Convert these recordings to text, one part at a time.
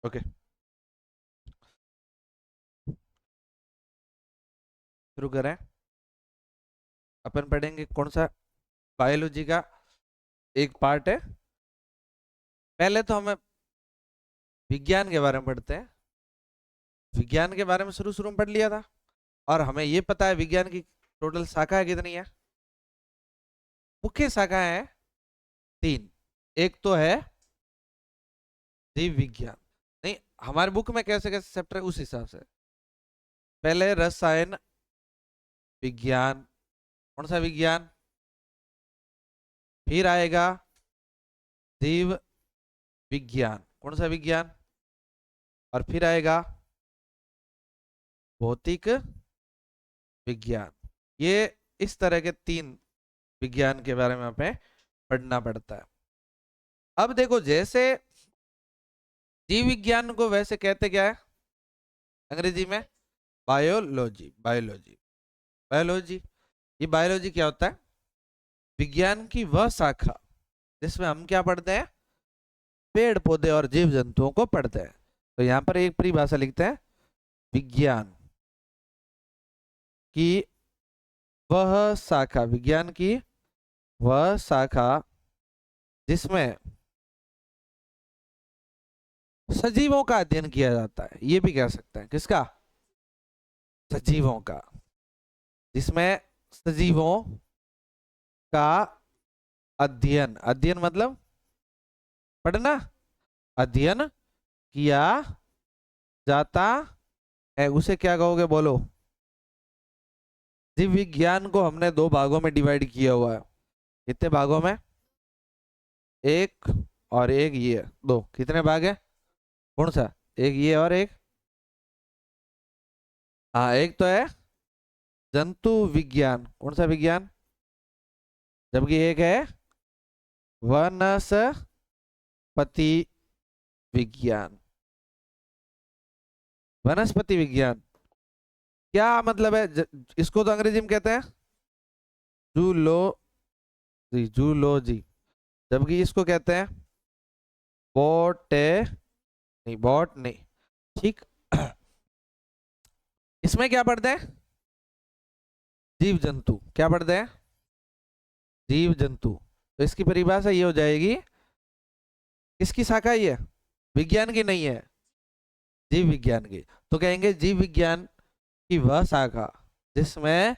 Okay, शुरू करें। अपन पढ़ेंगे कौन सा, बायोलॉजी का एक पार्ट है। पहले तो हमें विज्ञान के बारे में पढ़ते हैं। विज्ञान के बारे में शुरू शुरू में पढ़ लिया था, और हमें ये पता है विज्ञान की टोटल शाखाएं कितनी है। मुख्य शाखाएं हैं 3। एक तो है जीव विज्ञान, नहीं हमारे बुक में कैसे कैसे चैप्टर है उस हिसाब से। पहले रसायन विज्ञान, कौन सा विज्ञान, फिर आएगा जीव विज्ञान, कौन सा विज्ञान, और फिर आएगा भौतिक विज्ञान। ये इस तरह के 3 विज्ञान के बारे में हमें पढ़ना पड़ता है। अब देखो, जैसे जीव विज्ञान को वैसे कहते क्या है अंग्रेजी में, बायोलॉजी। बायोलॉजी बायोलॉजी ये बायोलॉजी क्या होता है, विज्ञान की वह शाखा जिसमें हम क्या पढ़ते हैं, पेड़ पौधे और जीव जंतुओं को पढ़ते हैं। तो यहां पर एक परिभाषा लिखते हैं, विज्ञान की वह शाखा, विज्ञान की वह शाखा जिसमें सजीवों का अध्ययन किया जाता है। ये भी कह सकते हैं किसका, सजीवों का, जिसमें सजीवों का अध्ययन, अध्ययन मतलब पढ़ना, अध्ययन किया जाता है, उसे क्या कहोगे बोलो। जीव विज्ञान को हमने 2 भागों में डिवाइड किया हुआ है। कितने भागों में, एक और एक ये, 2। कितने भाग है, कौन सा, एक ये और एक, हाँ एक तो है जंतु विज्ञान, कौन सा विज्ञान, जबकि एक है वनस्पति विज्ञान। वनस्पति विज्ञान क्या मतलब है, इसको तो अंग्रेजी में कहते हैं जूलॉजी, जूलॉजी, जबकि इसको कहते हैं बॉटे, नहीं बॉट नहीं, ठीक। इसमें क्या पढ़ते हैं, जीव जंतु, क्या पढ़ते हैं, जीव जंतु। तो इसकी परिभाषा ये हो जाएगी, किसकी शाखा ये है, विज्ञान की नहीं है, जीव विज्ञान की। तो कहेंगे जीव विज्ञान की वह शाखा जिसमें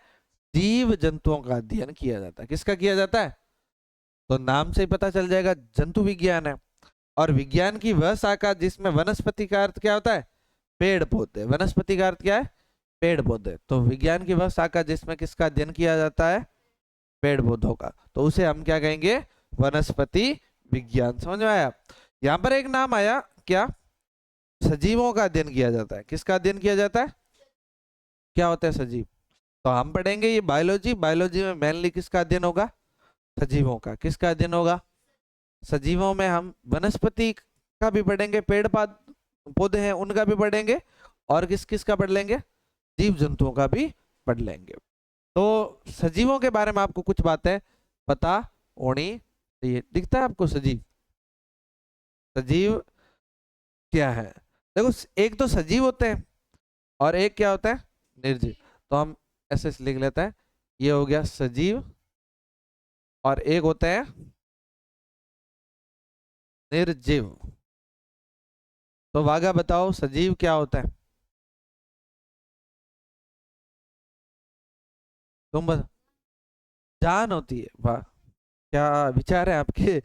जीव जंतुओं का अध्ययन किया जाता है। किसका किया जाता है, तो नाम से ही पता चल जाएगा जंतु विज्ञान है। और विज्ञान की वह शाखा जिसमें वनस्पति का अर्थ क्या होता है, पेड़ पौधे, वनस्पति का अर्थ क्या है, पेड़ पौधे। तो विज्ञान की वह शाखा जिसमें किसका अध्ययन किया जाता है, पेड़ पौधों का, तो उसे हम क्या कहेंगे, वनस्पति विज्ञान। समझ में आया। यहां पर एक नाम आया क्या, सजीवों का अध्ययन किया जाता है। किसका अध्ययन किया जाता है, क्या होता है सजीव। तो हम पढ़ेंगे ये बायोलॉजी, बायोलॉजी में मेनली किसका अध्ययन होगा, सजीवों का। किसका अध्ययन होगा, सजीवों में हम वनस्पति का भी पढ़ेंगे, पेड़ पौधे हैं उनका भी पढ़ेंगे, और किस किस का पढ़ लेंगे, जीव जंतुओं का भी पढ़ लेंगे। तो सजीवों के बारे में आपको कुछ बातें पता होनी चाहिए। दिखता है आपको सजीव, सजीव क्या है, देखो एक तो सजीव होते हैं और एक क्या होता है, निर्जीव। तो हम ऐसे लिख लेते हैं, ये हो गया सजीव, और एक होता है निर्जीव। तो वागा बताओ सजीव क्या होता है, तुम बता। जान होती है, वाह क्या विचार है आपके।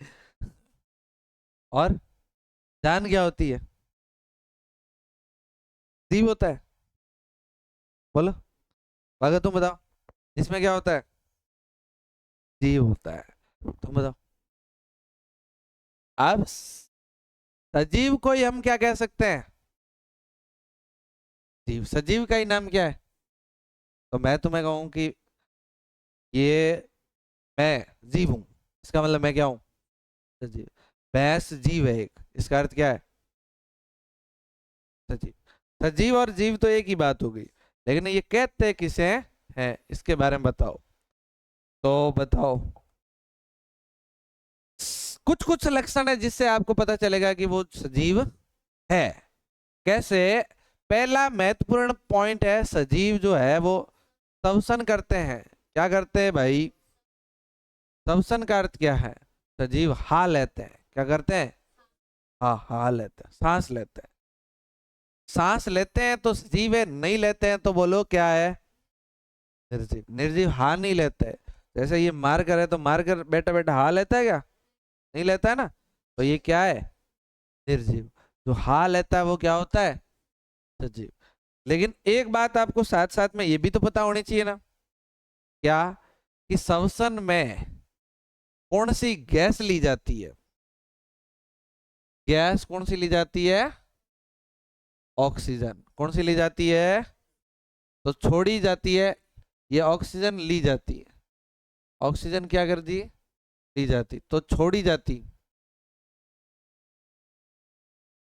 और जान क्या होती है, जीव होता है, बोलो वागा तुम बताओ, इसमें क्या होता है, जीव होता है, तुम बताओ। अब सजीव को ही हम क्या कह सकते हैं, जीव। सजीव का ही नाम क्या है, तो मैं तुम्हें कहूं कि ये मैं जीव हूं, इसका मतलब मैं क्या हूं, सजीव। भैंस जीव है एक, इसका अर्थ क्या है, सजीव। सजीव और जीव तो एक ही बात हो गई, लेकिन ये कहते हैं किसे हैं, इसके बारे में बताओ। तो बताओ, कुछ कुछ लक्षण है जिससे आपको पता चलेगा कि वो सजीव है। कैसे? पहला महत्वपूर्ण पॉइंट है, सजीव जो है वो श्वसन करते हैं। क्या करते हैं भाई? श्वसन का अर्थ क्या है? सजीव हा लेते हैं। क्या करते हैं? हा लेते हैं, सांस लेते हैं। सांस लेते हैं तो सजीव है, नहीं लेते हैं तो बोलो क्या है? निर्जीव। निर्जीव हा नहीं लेते। जैसे ये मार कर है तो मार कर बैठा बैठा हा लेता है क्या? नहीं लेता है ना। तो ये क्या है? निर्जीव। जो हा लेता है वो क्या होता है? सजीव। लेकिन एक बात आपको साथ साथ में ये भी तो पता होनी चाहिए ना, क्या? कि श्वसन में कौन सी गैस ली जाती है? गैस कौन सी ली जाती है? ऑक्सीजन। कौन सी ली जाती है? तो छोड़ी जाती है, ये ऑक्सीजन ली जाती है। ऑक्सीजन क्या कर दी? ली जाती। तो छोड़ी जाती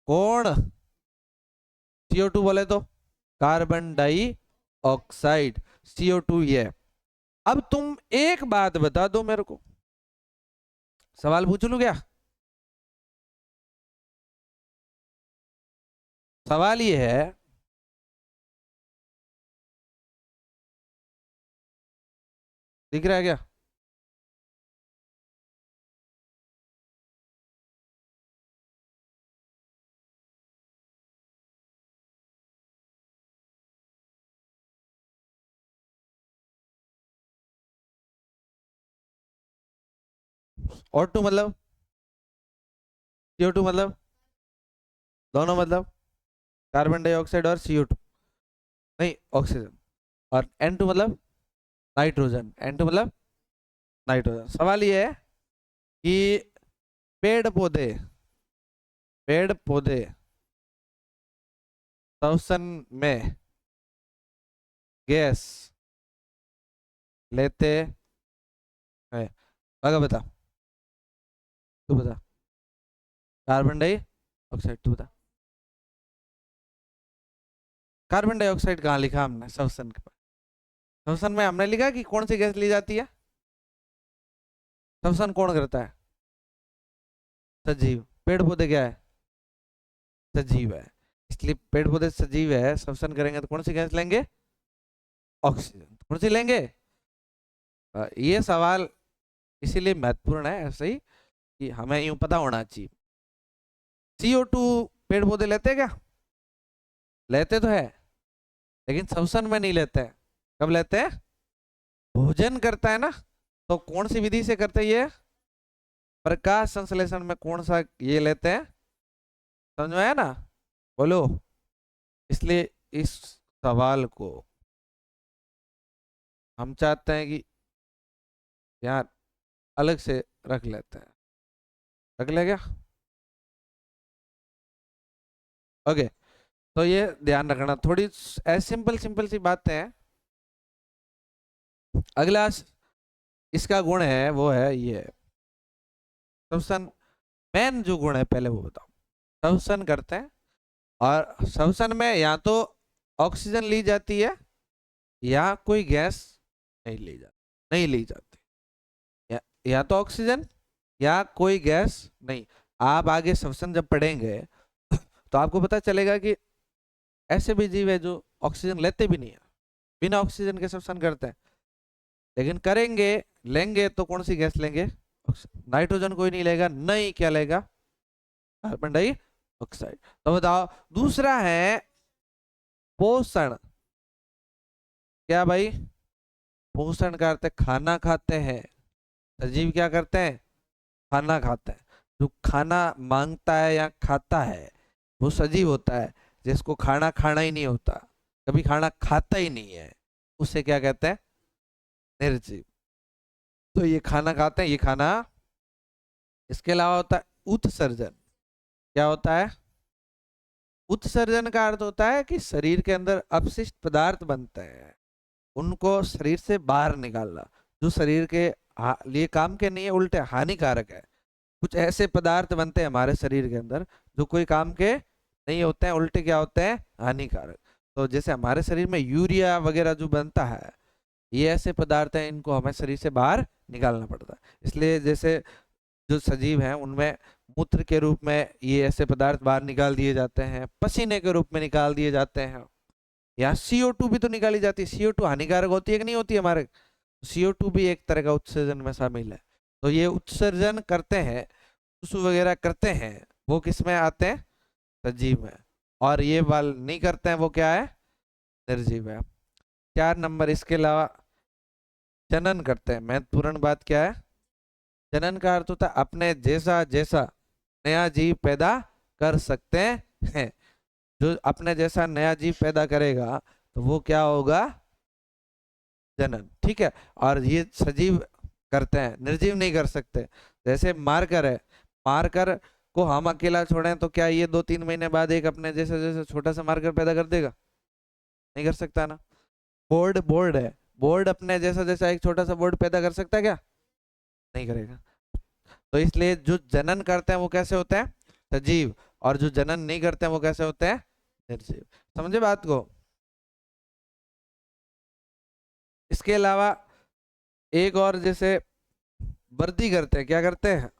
कौन? CO2 बोले तो कार्बन डाई ऑक्साइड, CO2 ये। अब तुम एक बात बता दो मेरे को, सवाल पूछ लूं क्या? सवाल ये है, दिख रहा है क्या? O2 मतलब? CO2 मतलब? दोनों मतलब? कार्बन डाइऑक्साइड और CO2, नहीं ऑक्सीजन। और N2 मतलब? नाइट्रोजन। N2 मतलब नाइट्रोजन। सवाल ये है कि पेड़ पौधे, पेड़ पौधे श्वसन में गैस लेते हैं? आगे बता, तू बता। कार्बन डाइऑक्साइड, तू बता। कार्बन डाइऑक्साइड कहाँ लिखा हमने श्वसन के पास? श्वसन में हमने लिखा कि कौन सी गैस ली जाती है? श्वसन कौन करता है? सजीव। पेड़ पौधे क्या है? सजीव है। इसलिए पेड़ पौधे सजीव है, श्वसन करेंगे तो कौन सी गैस लेंगे? ऑक्सीजन। कौन सी लेंगे? ये सवाल इसीलिए महत्वपूर्ण है ऐसे ही कि हमें यूं पता होना चाहिए। CO2 पेड़ पौधे लेते हैं क्या? लेते तो है, लेकिन श्वसन में नहीं लेते हैं। कब लेते हैं? भोजन करता है ना, तो कौन सी विधि से करते हैं ये? प्रकाश संश्लेषण में कौन सा ये लेते हैं? समझ में आया ना? बोलो। इसलिए इस सवाल को हम चाहते हैं कि यार अलग से रख लेते हैं। रख ले क्या? ओके। तो ये ध्यान रखना, थोड़ी ऐसी सिंपल सिंपल सी बातें हैं। अगला इसका गुण है वो है ये श्वसन। मेन जो गुण है पहले वो बताओ। श्वसन करते हैं और श्वसन में या तो ऑक्सीजन ली जाती है या कोई गैस नहीं ली जाती। या तो ऑक्सीजन या कोई गैस नहीं। आप आगे श्वसन जब पढ़ेंगे तो आपको पता चलेगा कि ऐसे भी जीव है जो ऑक्सीजन लेते भी नहीं है, बिना ऑक्सीजन के श्वसन करते हैं। लेकिन करेंगे, लेंगे तो कौन सी गैस लेंगे? नाइट्रोजन कोई नहीं लेगा, नहीं क्या लेगा? Carbon dioxide. तो बताओ दूसरा है पोषण। क्या भाई? पोषण करते खाना खाते हैं। सजीव क्या करते हैं? खाना खाते हैं। जो खाना मांगता है या खाता है वो सजीव होता है। जिसको खाना खाना ही नहीं होता, कभी खाना खाता ही नहीं है, उसे क्या कहते हैं? निर्जीव। तो ये खाना खाते हैं, ये खाना। इसके अलावा होता है उत्सर्जन। क्या होता है? उत्सर्जन का अर्थ होता है कि शरीर के अंदर अपशिष्ट पदार्थ बनते हैं, उनको शरीर से बाहर निकालना, जो शरीर के लिए काम के नहीं है, उल्टे हानिकारक है। कुछ ऐसे पदार्थ बनते हैं हमारे शरीर के अंदर जो कोई काम के नहीं होते हैं, उल्टे क्या होते हैं? हानिकारक। तो जैसे हमारे शरीर में यूरिया वगैरह जो बनता है, ये ऐसे पदार्थ हैं, इनको हमें शरीर से बाहर निकालना पड़ता है। इसलिए जैसे जो सजीव हैं उनमें मूत्र के रूप में ये ऐसे पदार्थ बाहर निकाल दिए जाते हैं, पसीने के रूप में निकाल दिए जाते हैं, या CO2 भी तो निकाली जाती है। CO2 हानिकारक होती है कि नहीं होती हमारे? CO2 भी एक तरह का उत्सर्जन में शामिल है। तो ये उत्सर्जन करते हैं, सुसु वगैरह करते हैं, वो किस में आते हैं? सजीव में। और ये वाल नहीं करते हैं, वो क्या है? निर्जीव है। 4 नंबर, इसके अलावा जनन करते हैं। महत्वपूर्ण बात क्या है? जनन का अर्थ होता है अपने जैसा जैसा नया जीव पैदा कर सकते हैं। जो अपने जैसा नया जीव पैदा करेगा तो वो क्या होगा? जनन। ठीक है। और ये सजीव करते हैं, निर्जीव नहीं कर सकते। जैसे मारकर है, मारकर को हम अकेला छोड़ें तो क्या ये 2-3 महीने बाद एक अपने जैसे जैसे छोटा सा मारकर पैदा कर देगा? नहीं कर सकता ना। बोर्ड, बोर्ड है, बोर्ड अपने जैसा जैसा एक छोटा सा बोर्ड पैदा कर सकता है क्या? नहीं करेगा। तो इसलिए जो जनन करते हैं वो कैसे होते हैं? सजीव। और जो जनन नहीं करते हैं वो कैसे होते हैं? निर्जीव। समझे बात को? इसके अलावा एक और, जैसे वृद्धि करते हैं। क्या करते हैं?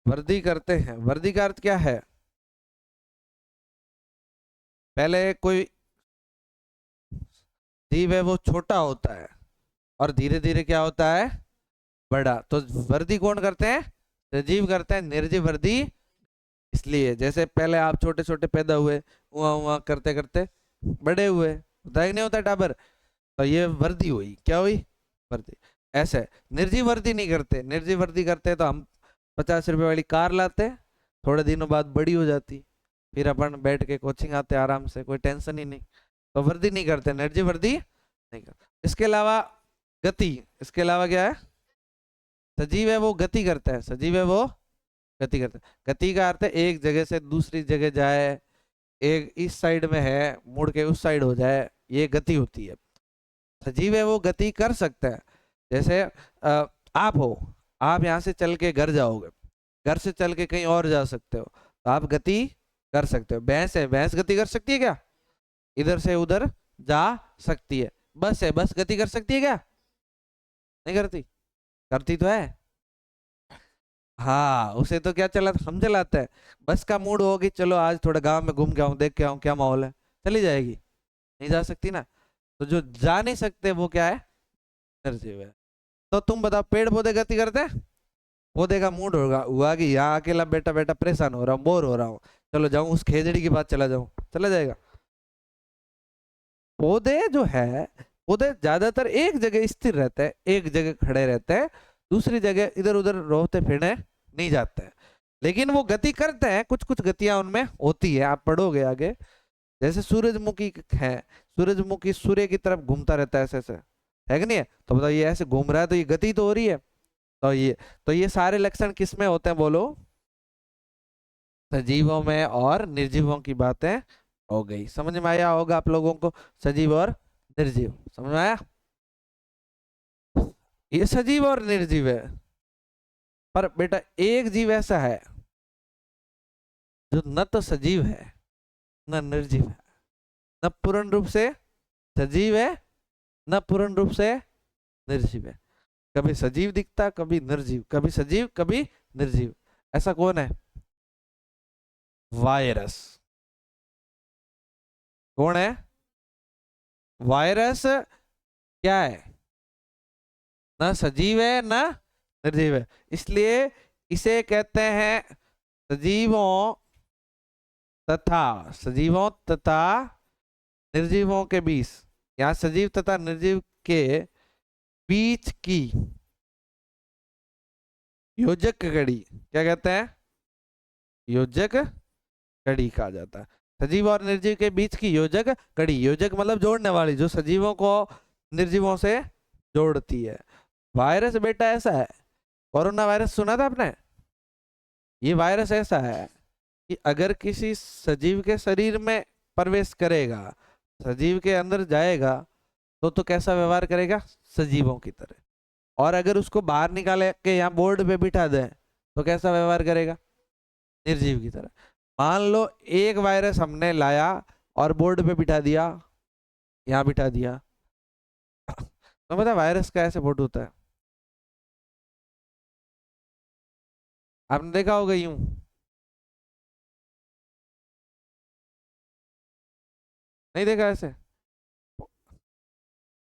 वृद्धि करते हैं। वृद्धि का अर्थ क्या है? पहले कोई जीव है वो छोटा होता है और धीरे धीरे क्या होता है? बड़ा। तो वृद्धि कौन करते हैं? सजीव करते हैं। निर्जीव वृद्धि इसलिए, जैसे पहले आप छोटे छोटे पैदा हुए, वहां वहां करते करते बड़े हुए, होता है कि नहीं होता टाबर? तो ये वृद्धि हुई। क्या हुई? वृद्धि। ऐसे निर्जीव वृद्धि नहीं करते। निर्जीव वृद्धि करते तो हम 50 रुपए वाली कार लाते, थोड़े दिनों बाद बड़ी हो जाती, फिर अपन बैठ के कोचिंग आते आराम से, कोई टेंशन ही नहीं। तो वृद्धि नहीं करते, निर्जीव वृद्धि नहीं करते। इसके अलावा गति। इसके अलावा क्या है? सजीव है वो गति करता है। सजीव है वो गति करता है। गति का अर्थ है एक जगह से दूसरी जगह जाए, एक इस साइड में है मुड़ के उस साइड हो जाए, ये गति होती है। सजीव है वो गति कर सकता है। जैसे आप हो, आप यहाँ से चल के घर जाओगे, घर से चल के कहीं और जा सकते हो, तो आप गति कर सकते हो। भैंस है, भैंस गति कर सकती है क्या? इधर से उधर जा सकती है। बस है, बस गति कर सकती है क्या? नहीं करती। करती तो है। हाँ, उसे तो क्या चला, हम चलाते हैं। बस का मूड होगी, चलो आज थोड़ा गांव में घूम के आऊं, देख के आऊं क्या माहौल है, चली जाएगी। नहीं जा सकती ना। तो जो जा नहीं सकते वो क्या है? निर्जीव है। तो तुम बताओ, पेड़ पौधे गति करते हैं? पौधे का मूड होगा हुआ कि यहाँ अकेला बैठा बैठा परेशान हो रहा हूँ, बोर हो रहा हूँ, चलो जाऊं उस खेजड़ी के पास चला जाऊं, चला जाएगा? पौधे जो है, पौधे ज्यादातर एक जगह स्थिर रहते हैं, एक जगह खड़े रहते हैं, दूसरी जगह इधर उधर रोते फिरने नहीं जाते हैं। लेकिन वो गति करते हैं, कुछ कुछ गतियां उनमें होती है, आप पढ़ोगे आगे। जैसे सूरजमुखी है, सूरजमुखी सूर्य की तरफ घूमता रहता है, ऐसे ऐसे, है कि नहीं है? तो बताओ ये ऐसे घूम रहा है तो ये गति तो हो रही है। तो ये सारे लक्षण किस में होते हैं बोलो? सजीवों में और निर्जीवों की बातें हो गई। समझ में आया होगा आप लोगों को? सजीव और निर्जीव समझ में आया? ये सजीव और निर्जीव है। पर बेटा एक जीव ऐसा है जो न तो सजीव है न निर्जीव है, न पूर्ण रूप से सजीव है न पूर्ण रूप से निर्जीव है। कभी सजीव दिखता, कभी निर्जीव, कभी सजीव कभी निर्जीव। ऐसा कौन है? वायरस। कौन है? वायरस। क्या है? न सजीव है न निर्जीव है, इसलिए इसे कहते हैं सजीवों तथा निर्जीवों के बीच, या सजीव तथा निर्जीव के बीच की योजक कड़ी। क्या कहते हैं? योजक कड़ी कहा जाता है। सजीव और निर्जीव के बीच की योजक कड़ी। योजक मतलब जोड़ने वाली, जो सजीवों को निर्जीवों से जोड़ती है। वायरस बेटा ऐसा है, कोरोना वायरस सुना था आपने? ये वायरस ऐसा है कि अगर किसी सजीव के शरीर में प्रवेश करेगा, सजीव के अंदर जाएगा, तो कैसा व्यवहार करेगा? सजीवों की तरह। और अगर उसको बाहर निकाले के यहाँ बोर्ड पे बिठा दें तो कैसा व्यवहार करेगा? निर्जीव की तरह। मान लो एक वायरस हमने लाया और बोर्ड पे बिठा दिया, यहाँ बिठा दिया, तो पता वायरस का ऐसे फोटो होता है, आपने देखा होगा यूं, नहीं देखा ऐसे?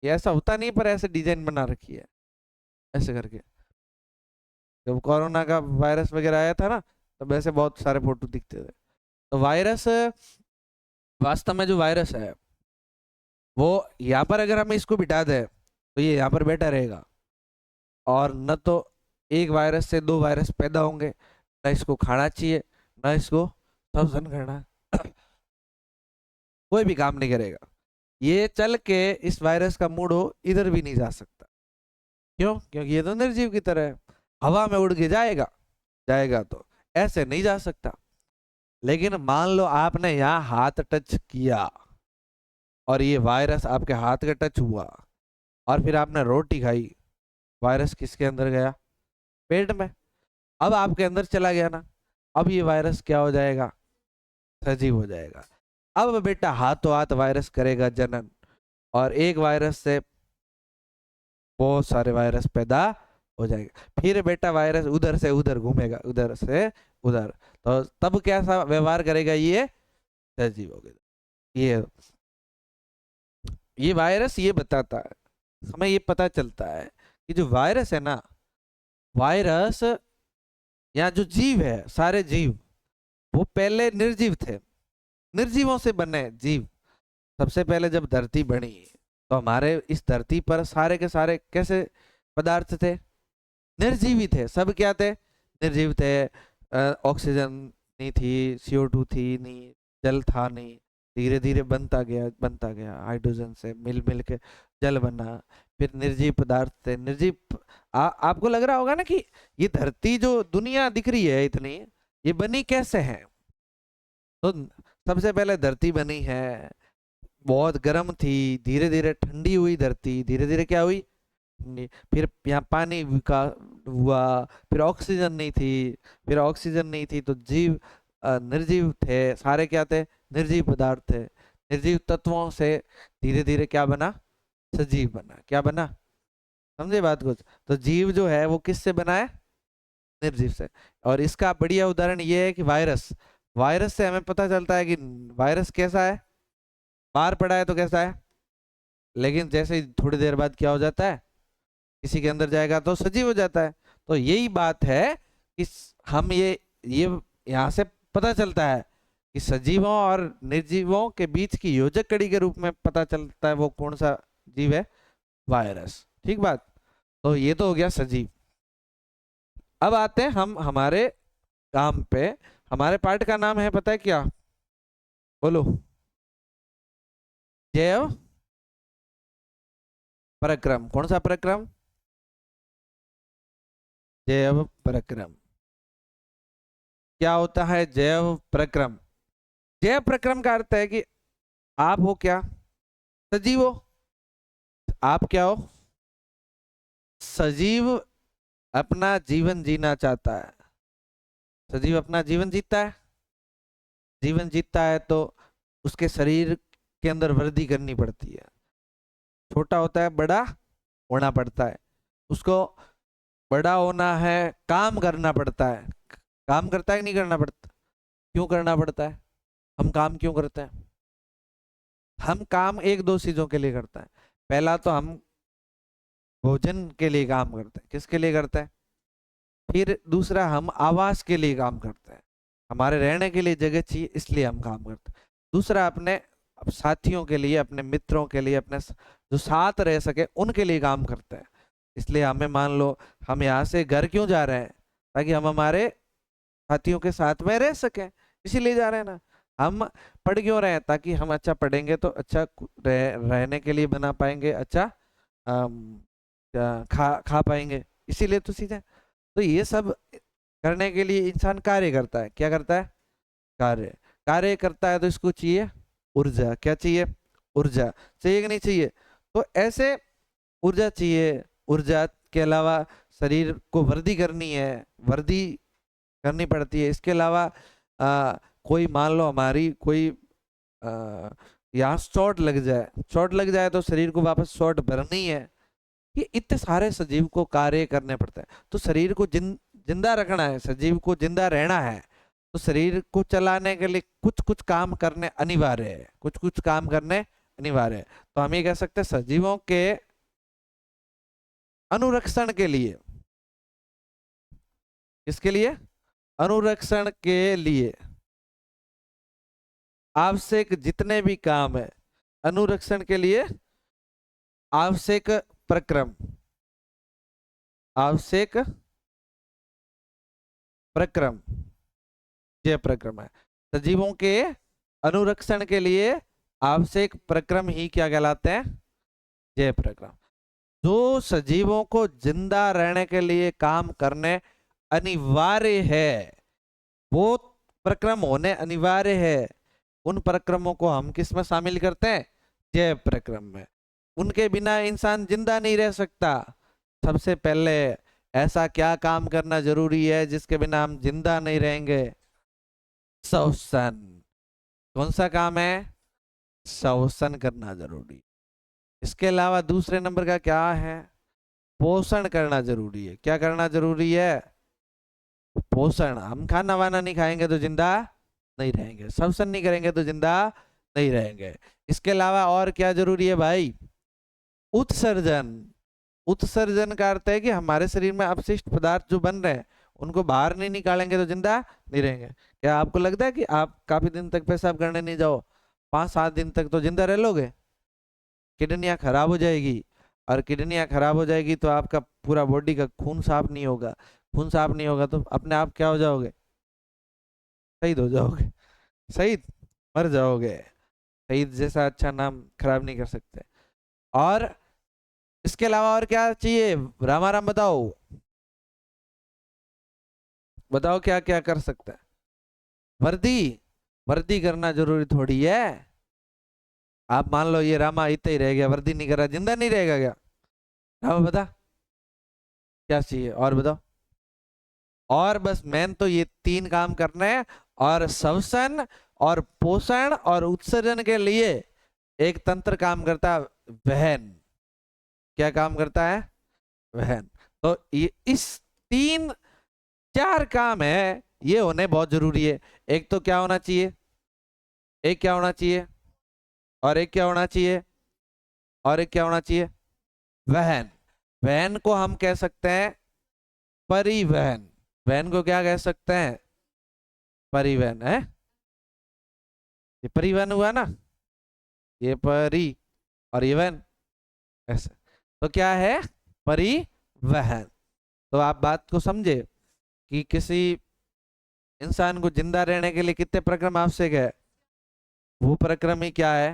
ये ऐसा होता नहीं, पर ऐसे डिजाइन बना रखी है ऐसे करके। जब कोरोना का वायरस वगैरह आया था ना, तब ऐसे बहुत सारे फोटो दिखते थे। तो वायरस, वास्तव में जो वायरस है वो यहाँ पर अगर हम इसको बिठा दें तो ये यहाँ पर बैठा रहेगा, और न तो एक वायरस से दो वायरस पैदा होंगे, न इसको खाना चाहिए, न इसको संवर्धन करना, कोई भी काम नहीं करेगा। ये चल के इस वायरस का मूड हो इधर भी नहीं जा सकता। क्यों? क्योंकि ये तो निर्जीव की तरह है, हवा में उड़ के जाएगा, जाएगा तो ऐसे नहीं जा सकता। लेकिन मान लो आपने यहाँ हाथ टच किया और ये वायरस आपके हाथ का टच हुआ, और फिर आपने रोटी खाई, वायरस किसके अंदर गया? पेट में। अब आपके अंदर चला गया ना, अब ये वायरस क्या हो जाएगा? सजीव हो जाएगा। अब बेटा हाथों हाथ वायरस करेगा जनन, और एक वायरस से बहुत सारे वायरस पैदा हो जाएगा। फिर बेटा वायरस उधर से उधर घूमेगा, उधर से उधर, तो तब कैसा व्यवहार करेगा? ये सजीव हो गया। ये वायरस ये बताता है, हमें ये पता चलता है कि जो वायरस है ना, वायरस या जो जीव है, सारे जीव वो पहले निर्जीव थे, निर्जीवों से बने जीव। सबसे पहले जब धरती बनी तो हमारे इस धरती पर सारे के सारे कैसे पदार्थ थे? निर्जीवी थे। सब क्या थे? निर्जीव थे। ऑक्सीजन नहीं थी, CO2 थी नहीं, जल था नहीं, धीरे धीरे बनता गया हाइड्रोजन से मिल मिल के जल बना, फिर निर्जीव पदार्थ थे। आपको लग रहा होगा ना कि ये धरती जो दुनिया दिख रही है इतनी, ये बनी कैसे है? तो सबसे पहले धरती बनी है, बहुत गर्म थी, धीरे धीरे ठंडी हुई धरती, धीरे धीरे क्या हुई? फिर यहाँ पानी का हुआ, फिर ऑक्सीजन नहीं थी, फिर ऑक्सीजन नहीं थी तो जीव निर्जीव थे, सारे क्या थे? निर्जीव पदार्थ थे। निर्जीव तत्वों से धीरे धीरे क्या बना? सजीव बना। क्या बना? समझे बात कुछ? तो जीव जो है वो किससे बना है? निर्जीव से। और इसका बढ़िया उदाहरण ये है कि वायरस, वायरस से हमें पता चलता है कि वायरस कैसा है, बाहर पड़ा है तो कैसा है, लेकिन जैसे ही थोड़ी देर बाद क्या हो जाता है, किसी के अंदर जाएगा तो सजीव हो जाता है। तो यही बात है कि हम ये यहाँ से पता चलता है कि सजीवों और निर्जीवों के बीच की योजक कड़ी के रूप में पता चलता है वो कौन सा जीव है? वायरस। ठीक बात? तो ये तो हो गया सजीव। अब आते हैं हम हमारे काम पे। हमारे पार्ट का नाम है, पता है क्या? बोलो। जैव पराक्रम। कौन सा पराक्रम? जैव पराक्रम। क्या होता है जैव पराक्रम? जैव पराक्रम का अर्थ है कि आप हो क्या? सजीव हो। आप क्या हो? सजीव अपना जीवन जीना चाहता है। सजीव अपना जीवन जीता है। जीवन जीता है तो उसके शरीर के अंदर वृद्धि करनी पड़ती है। छोटा होता है, बड़ा होना पड़ता है। उसको बड़ा होना है, काम करना पड़ता है। काम करता है कि नहीं करना पड़ता? क्यों करना पड़ता है? हम काम क्यों करते हैं? हम काम एक दो चीजों के लिए करते हैं। पहला तो हम भोजन के लिए काम करते हैं। किसके लिए करते हैं? फिर दूसरा हम आवास के लिए काम करते हैं, हमारे रहने के लिए जगह चाहिए इसलिए हम काम करते हैं। दूसरा अपने साथियों के लिए, अपने मित्रों के लिए, अपने जो साथ रह सके उनके लिए काम करते हैं। इसलिए हमें मान लो हम यहाँ से घर क्यों जा रहे हैं? ताकि हम हमारे साथियों के साथ में रह सकें, इसीलिए जा रहे हैं ना। हम पढ़ क्यों रहे हैं? ताकि हम अच्छा पढ़ेंगे तो अच्छा रहने के लिए बना पाएंगे, अच्छा खा पाएंगे, इसीलिए तो सीधे। तो ये सब करने के लिए इंसान कार्य करता है। क्या करता है? कार्य। कार्य करता है तो इसको चाहिए ऊर्जा। क्या चाहिए? ऊर्जा। चाहिए कि नहीं चाहिए? तो ऐसे ऊर्जा चाहिए। ऊर्जा के अलावा शरीर को वृद्धि करनी है, वृद्धि करनी पड़ती है। इसके अलावा कोई मान लो हमारी कोई यहाँ चोट लग जाए, चोट लग जाए तो शरीर को वापस चोट भरनी है। ये इतने सारे सजीव को कार्य करने पड़ते हैं। तो शरीर को जिंदा रखना है, सजीव को जिंदा रहना है, तो शरीर को चलाने के लिए कुछ कुछ काम करने अनिवार्य है, कुछ कुछ काम करने अनिवार्य है। तो हम ये कह सकते हैं सजीवों के अनुरक्षण के लिए, किसके लिए? अनुरक्षण के लिए आवश्यक जितने भी काम है, अनुरक्षण के लिए आवश्यक प्रक्रम, आवश्यक प्रक्रम, जय प्रक्रम है। सजीवों के अनुरक्षण के लिए आवश्यक प्रक्रम ही क्या कहलाते हैं? जय प्रक्रम। जो सजीवों को जिंदा रहने के लिए काम करने अनिवार्य है, वो प्रक्रम होने अनिवार्य है, उन प्रक्रमों को हम किस में शामिल करते हैं? जय प्रक्रम में। उनके बिना इंसान जिंदा नहीं रह सकता। सबसे पहले ऐसा क्या काम करना जरूरी है जिसके बिना हम जिंदा नहीं रहेंगे? श्वसन। कौन सा काम है? श्वसन करना जरूरी। इसके अलावा दूसरे नंबर का क्या है? पोषण करना जरूरी है। क्या करना जरूरी है? पोषण। हम खाना वाना नहीं खाएंगे तो जिंदा नहीं रहेंगे, श्वसन नहीं करेंगे तो जिंदा नहीं रहेंगे। इसके अलावा और क्या जरूरी है भाई? उत्सर्जन। उत्सर्जन का अर्थ है कि हमारे शरीर में अपशिष्ट पदार्थ जो बन रहे हैं उनको बाहर नहीं निकालेंगे तो जिंदा नहीं रहेंगे। क्या आपको लगता है कि आप काफी दिन तक पेशाब करने नहीं जाओ, 5-7 दिन तक तो जिंदा रह लोगे? किडनियां खराब हो जाएगी, और किडनियां खराब हो जाएगी तो आपका पूरा बॉडी का खून साफ नहीं होगा, खून साफ नहीं होगा तो अपने आप क्या हो जाओगे? शहीद हो जाओगे। शहीद, मर जाओगे। शहीद जैसा अच्छा नाम खराब नहीं कर सकते। और इसके अलावा और क्या चाहिए? रामाराम बताओ, बताओ क्या क्या कर सकते हैं? वर्दी। वर्दी करना जरूरी थोड़ी है। आप मान लो ये रामा इतना ही रह गया, वर्दी नहीं कर रहा, जिंदा नहीं रहेगा क्या? रामा बता क्या चाहिए और बताओ। और बस मेन तो ये 3 काम करने हैं। और श्वसन और पोषण और उत्सर्जन के लिए एक तंत्र काम करता है, वहन। क्या काम करता है? वहन। तो ये इस 3-4 काम है, ये होने बहुत जरूरी है। एक तो क्या होना चाहिए? एक क्या होना चाहिए? और एक क्या होना चाहिए? और एक क्या होना चाहिए? वहन। वहन को हम कह सकते हैं परिवहन। वहन को क्या कह सकते हैं? परिवहन है। ये परिवहन हुआ ना, ये परि और ये वहन, ऐसे। तो क्या है? परिवहन। तो आप बात को समझे कि किसी इंसान को जिंदा रहने के लिए कितने प्रक्रम आवश्यक है? वो प्रक्रम ही क्या है?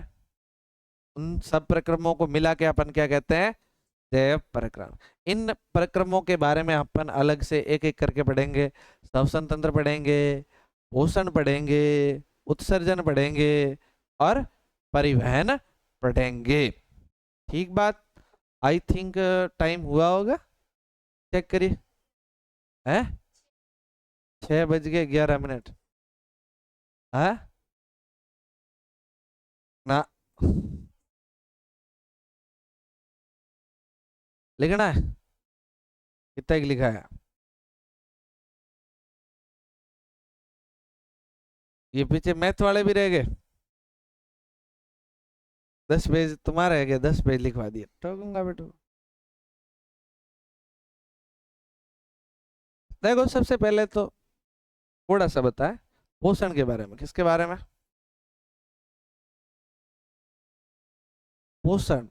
उन सब प्रक्रमों को मिला के अपन क्या कहते हैं? जैव प्रक्रम। इन प्रक्रमों के बारे में अपन अलग से एक एक करके पढ़ेंगे। श्वसन तंत्र पढ़ेंगे, पोषण पढ़ेंगे, उत्सर्जन पढ़ेंगे और परिवहन पढ़ेंगे। ठीक बात। आई थिंक टाइम हुआ होगा, चेक करिए। है 6:11। है ना? लिखना है? कितना की लिखा है? ये पीछे मैथ वाले भी रह गए। 10 पेज तुम्हारा है क्या? 10 पेज लिखवा दिए, ठोकूंगा बेटू। देखो सबसे पहले तो थोड़ा सा बताए पोषण के बारे में। किसके बारे में? पोषण।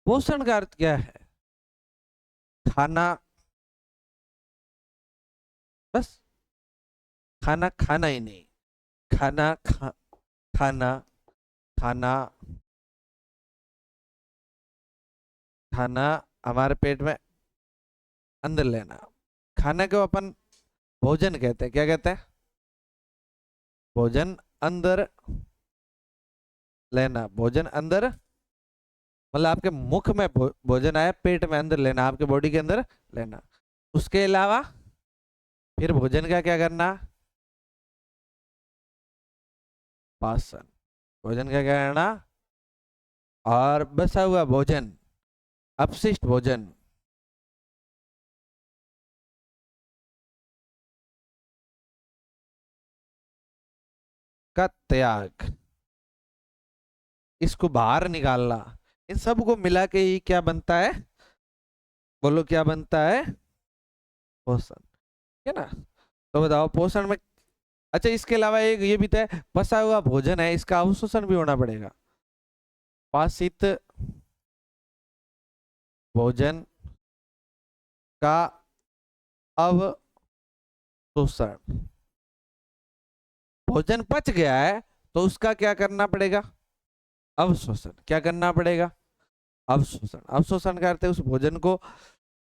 पोषण का अर्थ क्या है? खाना, बस। खाना खाना ही नहीं, खाना खाना खाना खाना हमारे पेट में अंदर लेना। खाने को अपन भोजन कहते हैं। क्या कहते हैं? भोजन अंदर लेना। भोजन अंदर मतलब आपके मुख में भोजन आया, पेट में अंदर लेना, आपके बॉडी के अंदर लेना। उसके अलावा फिर भोजन का क्या करना? पाचन। भोजन का क्या करना? और बचा हुआ भोजन, अपशिष्ट भोजन, का त्याग, इसको बाहर निकालना, इन सब को मिला के ही क्या बनता है, बोलो क्या बनता है, पोषण, है ना। तो बताओ पोषण में, अच्छा इसके अलावा एक ये भी है, पसा हुआ भोजन है, इसका अवशोषण भी होना पड़ेगा। पासित भोजन का अवशोषण, भोजन पच गया है तो उसका क्या करना पड़ेगा, अवशोषण, क्या करना पड़ेगा, अवशोषण। अवशोषण करते उस भोजन को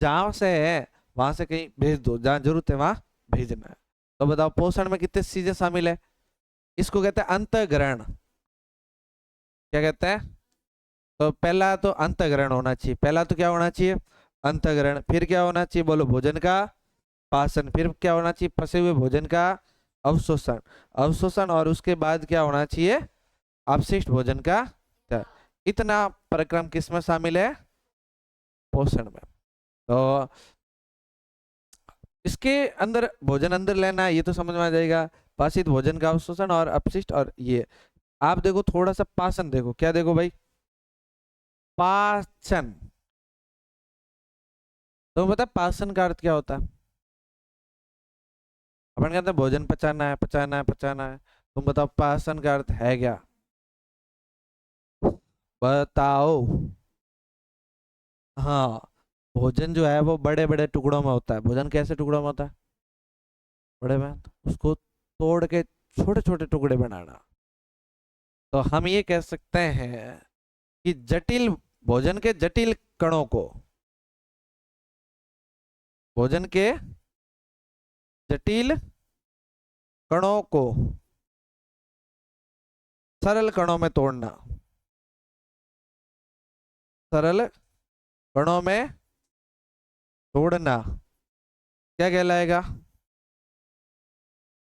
जहां से है वहां से कहीं भेज दो, जहां जरूरत है वहां भेजना है। तो बताओ पोषण में कितने चीजें शामिल है, इसको कहते हैं अंतःग्रहण, क्या कहते हैं, तो पहला तो अंतःग्रहण होना चाहिए, पहला तो क्या होना चाहिए, अंतःग्रहण, फिर क्या होना चाहिए, बोलो भोजन का पाचन, फिर क्या होना चाहिए, फंसे हुए भोजन का अवशोषण, अवशोषण, और उसके बाद क्या होना चाहिए, अपशिष्ट भोजन का त्याग। इतना प्रक्रम किसमें शामिल है, पोषण में। तो इसके अंदर भोजन अंदर लेना ये तो समझ में आ जाएगा, पाचित भोजन का अवशोषण और अपशिष्ट, और ये आप देखो थोड़ा सा पाचन देखो, क्या देखो भाई, पाचन, तो पता है पाचन का अर्थ क्या होता है, अपन कहते हैं भोजन पचाना है, पचाना है, पचाना है, तुम बताओ पाचन का अर्थ है क्या, बताओ। हाँ, भोजन जो है वो बड़े बड़े टुकड़ों में होता है, भोजन कैसे टुकड़ों में होता है, बड़े में, तो उसको तोड़ के छोटे छोटे टुकड़े बनाना। तो हम ये कह सकते हैं कि जटिल भोजन के जटिल कणों को, भोजन के जटिल कणों को सरल कणों में तोड़ना, सरल कणों में तोड़ना क्या कहलाएगा,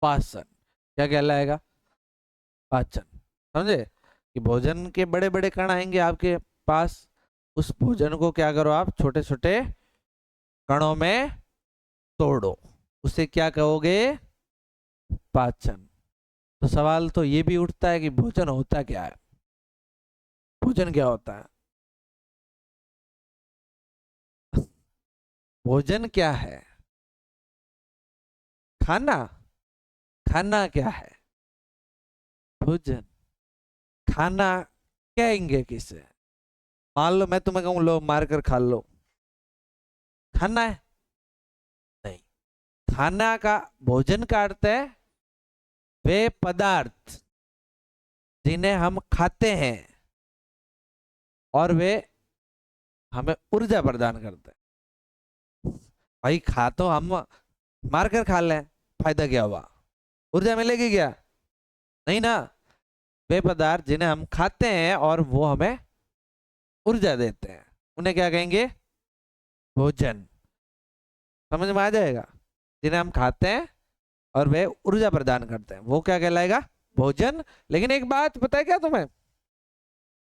पाचन, क्या कहलाएगा, पाचन। समझे कि भोजन के बड़े बड़े कण आएंगे आपके पास, उस भोजन को क्या करो आप, छोटे छोटे कणों में तोड़ो, उसे क्या कहोगे, पाचन। तो सवाल तो ये भी उठता है कि भोजन होता क्या है, भोजन क्या होता है, भोजन क्या है, खाना, खाना क्या है, भोजन, खाना कहेंगे किसे, मान लो मैं तुम्हें कहूं लो मार कर खा लो, खाना है, नहीं, खाना का, भोजन का अर्थ है वे पदार्थ जिन्हें हम खाते हैं और वे हमें ऊर्जा प्रदान करते हैं। भाई खा तो हम मार कर खा लें, फायदा क्या हुआ, ऊर्जा मिलेगी क्या, नहीं ना। वे पदार्थ जिन्हें हम खाते हैं और वो हमें ऊर्जा देते हैं, उन्हें क्या कहेंगे, भोजन। समझ में आ जाएगा, जिन्हें हम खाते हैं और वे ऊर्जा प्रदान करते हैं वो क्या कहलाएगा, भोजन। लेकिन एक बात पता है क्या तुम्हें,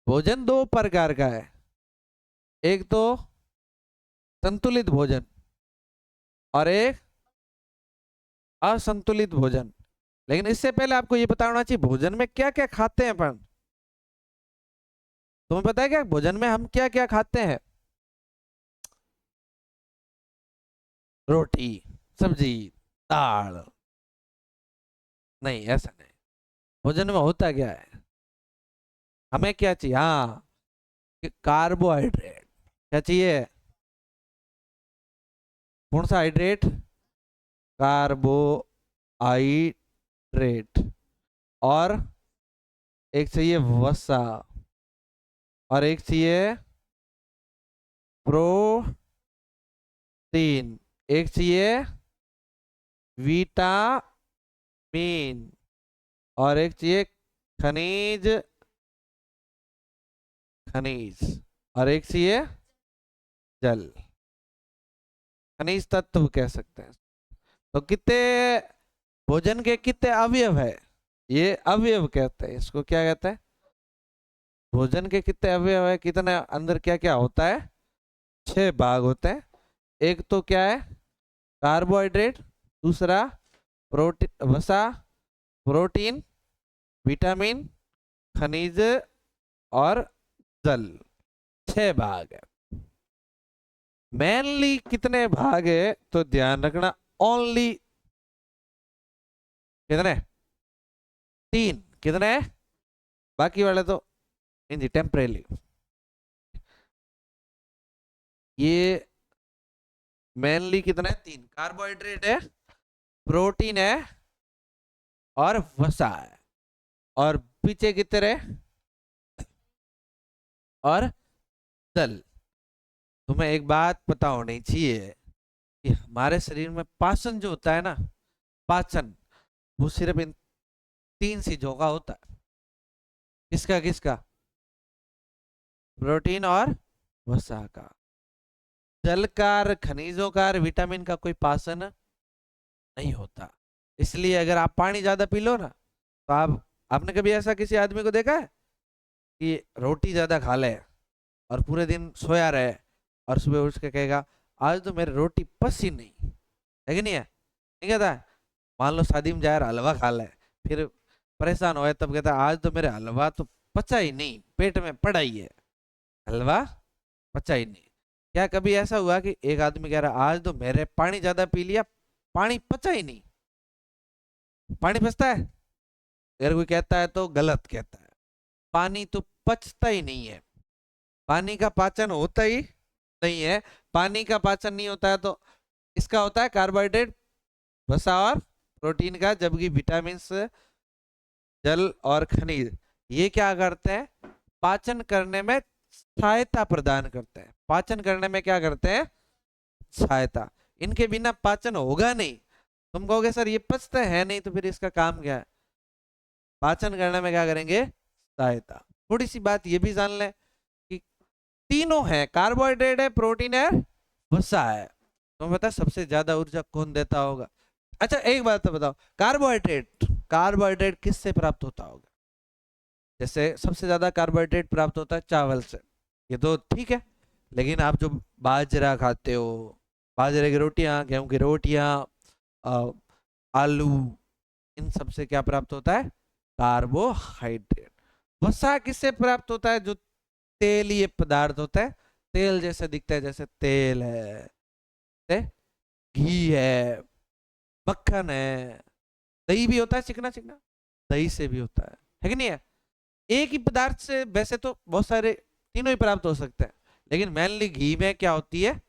भोजन दो प्रकार का है, एक तो संतुलित भोजन और एक असंतुलित भोजन। लेकिन इससे पहले आपको ये पता होना चाहिए भोजन में क्या क्या खाते हैं अपन, तुम्हें पता है क्या भोजन में हम क्या क्या खाते हैं, रोटी, सब्जी, दाल, नहीं ऐसा नहीं, भोजन में होता क्या है, हमें क्या चाहिए, हाँ, कार्बोहाइड्रेट, क्या चाहिए, कौन सा हाइड्रेट, कार्बोहाइड्रेट, और एक चाहिए वसा, और एक चाहिए प्रोटीन, एक चाहिए विटामिन, और एक चाहिए खनिज, खनिज, और एक चाहिए जल, खनिज तत्व कह सकते हैं। तो कितने भोजन के कितने अवयव है, ये अवयव कहते हैं, इसको क्या कहते हैं, भोजन के कितने अवयव है, कितना अंदर क्या क्या होता है, 6 भाग होते हैं। एक तो क्या है, कार्बोहाइड्रेट, दूसरा प्रोटीन, वसा, प्रोटीन, विटामिन, खनिज और जल, 6 भाग है। मेनली कितने भाग है तो ध्यान रखना, ओनली कितने, 3। कितने, बाकी वाले तो इन दी टेम्परेली। ये मेनली कितना है, 3। कार्बोहाइड्रेट है, प्रोटीन है और वसा है। और पीछे कितने रहे, और जल। तुम्हें एक बात पता होनी चाहिए कि हमारे शरीर में पाचन जो होता है ना, पाचन, वो सिर्फ इन 3 चीजों का होता है। किसका किसका, प्रोटीन और वसा का। जल का, खनिजों का, विटामिन का कोई पाचन नहीं होता। इसलिए अगर आप पानी ज्यादा पी लो ना, तो आपने कभी ऐसा किसी आदमी को देखा है कि रोटी ज्यादा खा ले और पूरे दिन सोया रहे और सुबह उठ के कहेगा आज तो मेरी रोटी पसी नहीं है, कि नहीं है, नहीं कहता है। मान लो शादी में जाए हलवा खा ले, फिर परेशान हो तब कहता है आज तो मेरे हलवा तो पचा ही नहीं, पेट में पड़ा ही है, हलवा पचा ही नहीं। क्या कभी ऐसा हुआ कि एक आदमी कह रहा आज तो मेरे पानी ज्यादा पी लिया, पानी पचा ही नहीं? पानी पचता है? अगर कोई कहता है तो गलत कहता है। पानी तो पचता ही नहीं है, पानी का पाचन होता ही नहीं है। पानी का पाचन नहीं होता है तो इसका होता है कार्बोहाइड्रेट, वसा और प्रोटीन का। जबकि विटामिन, जल और खनिज ये क्या करते हैं, पाचन करने में सहायता प्रदान करते हैं। पाचन करने में क्या करते हैं, सहायता। इनके बिना पाचन होगा नहीं। तुम कहोगे सर ये पचते हैं नहीं, तो फिर इसका काम क्या है, पाचन करने में क्या करेंगे, सहायता। थोड़ी सी बात ये भी जान लें कि तीनों है, कार्बोहाइड्रेट है, प्रोटीन है, वसा है। तुम्हें पता है सबसे ज्यादा ऊर्जा कौन देता होगा? अच्छा एक बात तो बताओ, कार्बोहाइड्रेट, कार्बोहाइड्रेट किससे प्राप्त होता होगा? जैसे सबसे ज्यादा कार्बोहाइड्रेट प्राप्त होता है चावल से, ये तो ठीक है। लेकिन आप जो बाजरा खाते हो, बाजरे की रोटियां, गेहूं की रोटियां, आलू, इन सब से क्या प्राप्त होता है, कार्बोहाइड्रेट। वसा किससे प्राप्त होता है, जो तेलीय पदार्थ होता है, तेल जैसे दिखता है, जैसे तेल है, घी है, मक्खन है, दही भी होता है चिकना चिकना, दही से भी होता है कि नहीं है। एक ही पदार्थ से वैसे तो बहुत सारे तीनों ही प्राप्त हो सकते हैं, लेकिन मेनली घी में क्या होती है,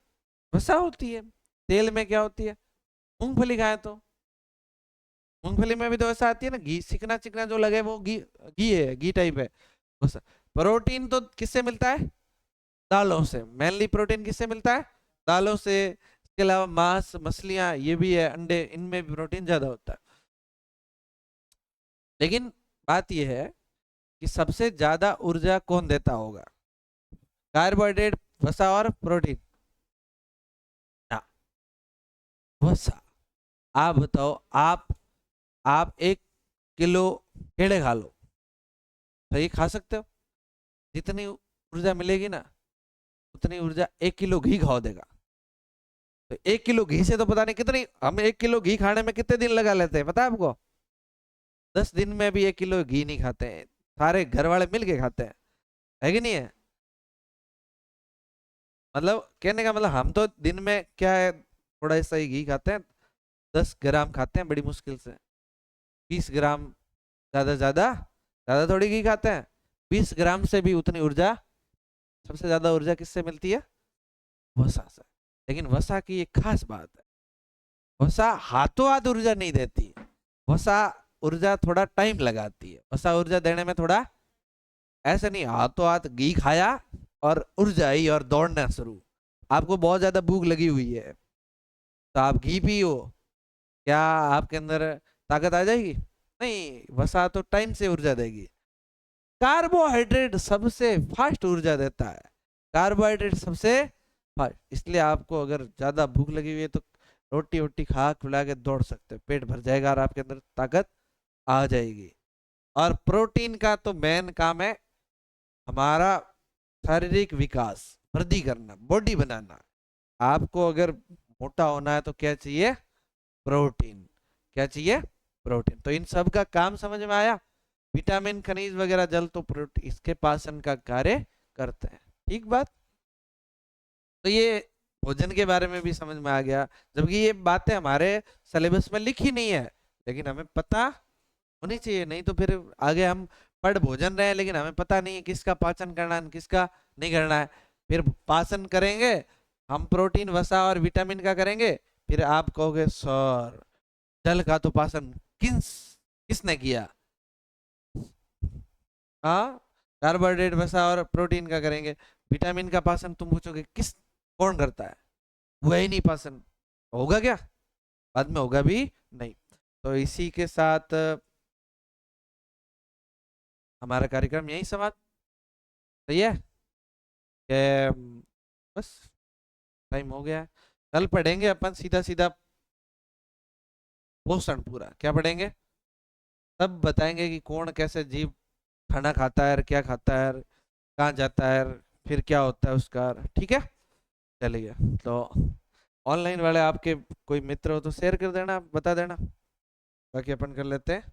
वसा होती है। तेल में क्या होती है, मूंगफली खाए तो मूंगफली में भी तो वसा आती है ना, घी चिकना चिकना जो लगे वो घी, घी है, घी टाइप है वसा। प्रोटीन तो किससे मिलता है, दालों से। मेनली प्रोटीन किससे मिलता है, दालों से। इसके अलावा मांस, मछलियां ये भी है, अंडे, इनमें भी प्रोटीन ज्यादा होता है। लेकिन बात यह है कि सबसे ज्यादा ऊर्जा कौन देता होगा, कार्बोहाइड्रेट, वसा और प्रोटीन? ना, वसा। आप बताओ, आप 1 किलो केले खा लो, सही खा सकते हो? जितनी ऊर्जा मिलेगी ना, उतनी ऊर्जा 1 किलो घी खाओ देगा। तो 1 किलो घी से तो पता नहीं कितनी, हम 1 किलो घी खाने में कितने दिन लगा लेते हैं पता है आपको? 10 दिन में भी 1 किलो घी नहीं खाते हैं, सारे घर वाले मिल के खाते हैं, है कि नहीं है? मतलब कहने का मतलब हम तो दिन में क्या है, थोड़ा सा ही घी खाते हैं, 10 ग्राम खाते हैं बड़ी मुश्किल से, 20 ग्राम, ज्यादा ज्यादा ज्यादा थोड़ी घी खाते हैं। 20 ग्राम से भी उतनी ऊर्जा, सबसे ज्यादा ऊर्जा किससे मिलती है, वसा से। लेकिन वसा की एक खास बात है, वसा हाथों हाथ ऊर्जा नहीं देती, वसा ऊर्जा थोड़ा टाइम लगाती है। वसा ऊर्जा देने में थोड़ा, ऐसे नहीं हाथों हाथ घी खाया और ऊर्जा आई और दौड़ना शुरू। आपको बहुत ज्यादा भूख लगी हुई है तो आप घी पियो, क्या आपके अंदर ताकत आ जाएगी? नहीं, वसा तो टाइम से ऊर्जा देगी। कार्बोहाइड्रेट सबसे फास्ट ऊर्जा देता है, कार्बोहाइड्रेट सबसे फास्ट। इसलिए आपको अगर ज्यादा भूख लगी हुई है तो रोटी वोटी खा खिला के दौड़ सकते हो, पेट भर जाएगा और आपके अंदर ताकत आ जाएगी। और प्रोटीन का तो मेन काम है हमारा शारीरिक विकास, वृद्धि करना, बॉडी बनाना। आपको अगर मोटा होना है तो क्या चाहिए, प्रोटीन। क्या चाहिए, प्रोटीन। तो इन सब का काम समझ में आया? विटामिन खनिज वगैरह जल तो प्रोटीन इसके पाचन का कार्य करते हैं। ठीक बात। तो ये भोजन के बारे में भी समझ में आ गया, जबकि ये बातें हमारे सिलेबस में लिखी नहीं है, लेकिन हमें पता होनी चाहिए, नहीं तो फिर आगे हम पढ़ भोजन रहे हैं लेकिन हमें पता नहीं है किसका पाचन करना है किसका नहीं करना है। फिर पाचन करेंगे हम प्रोटीन वसा और विटामिन का करेंगे, फिर आप कहोगे सर जल का तो पाचन किसने किया। हाँ, कार्बोहाइड्रेट वसा और प्रोटीन का करेंगे, विटामिन का पाचन तुम पूछोगे किस कौन करता है, हुआ ही नहीं पाचन, होगा क्या, बाद में होगा भी नहीं। तो इसी के साथ हमारा कार्यक्रम यही समाप्त। सही है कि बस टाइम हो गया है। कल पढ़ेंगे अपन सीधा सीधा पोषण पूरा, क्या पढ़ेंगे, तब बताएंगे कि कौन कैसे जीव खाना खाता है, क्या खाता है, कहाँ जाता है, फिर क्या होता है उसका। ठीक है, चलिए। तो ऑनलाइन वाले आपके कोई मित्र हो तो शेयर कर देना, बता देना, बाकी अपन कर लेते हैं।